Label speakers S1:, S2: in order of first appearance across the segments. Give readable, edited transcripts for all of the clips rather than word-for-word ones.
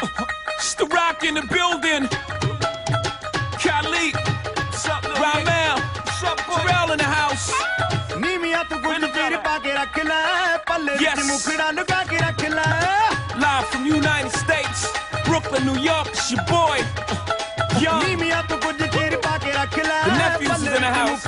S1: It's the Rock in the building. Khalid, Ramel, Terrell in the house. Yes. Live from United States, Brooklyn, New York. It's your boy, Young. The nephews is in the house.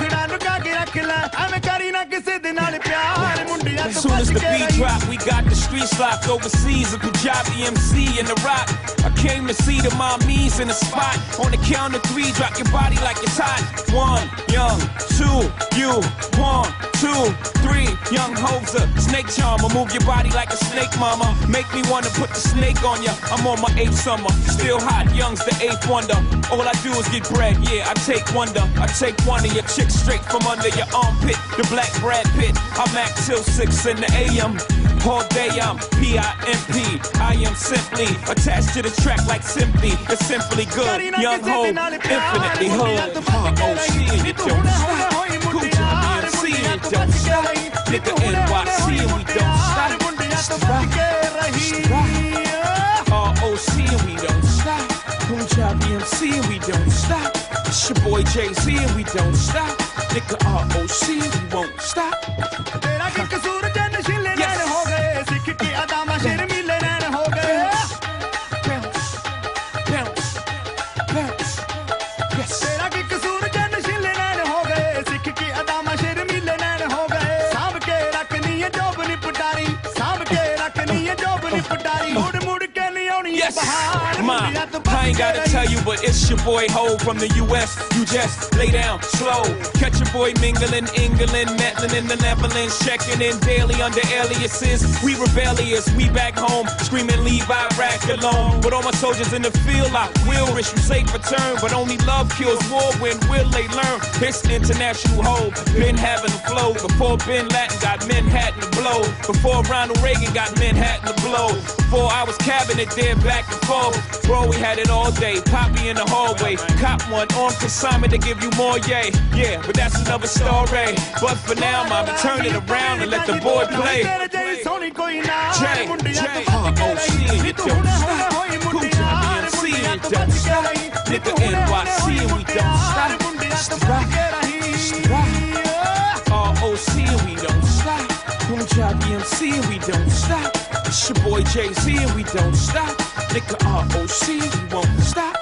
S1: As soon as the beat drop, we got the streets locked overseas. A Punjabi MC in the Rock. I came to see the mommies in the spot. On the count of 3, drop your body like it's hot. 1, Young, 2, you. 1, 2, 3, Young Hoser. Snake charmer, move your body like a snake, mama. Make me wanna put the snake on ya. I'm on my 8th summer, still hot. Young's the 8th wonder. All I do is get bread, yeah, I take wonder. I take one of your chicks straight from under your armpit. The black Brad Pitt. I'm at till 6 in the AM. All day I'm P.I.M.P. I am simply attached to the track like simply. It's simply good. Young Ho, infinitely hood. R.O.C. and you don't stop. Kucha BMC and you don't stop. Nigga NYC and we don't stop. R.O.C. and we don't stop. Kucha BMC and we don't stop. It's your boy Jay-Z and we don't stop. Nigga R.O.C. and we won't stop. Yes, Ma, I ain't gotta tell you, but it's your boy Ho from the US. You just lay down slow. Catch your boy mingling, England, meddling in the Netherlands, checking in daily under aliases. We rebellious, we back home, screaming leave Iraq alone. With all my soldiers in the field, I will wish you safe return. But only love kills war. When will they learn? It's international hope. Been having the flow before Bin Laden got Manhattan to blow. Before Ronald Reagan got Manhattan to blow. Before I was cabinet there back and forth. Bro, we had it all day. Poppy in the hallway. Cop one on consignment to give you more, yay. Yeah, but that's another story. But for now, mama, turn it around and let the boy play. J, R.O.C. and you don't stop. Kucha BMC and you don't stop. Nigga NYC and we don't stop. It's the Rock. R.O.C. and we don't stop. Kucha BMC and we don't stop. It's your boy Jay-Z and we don't stop. Nigga R.O.C. we won't stop.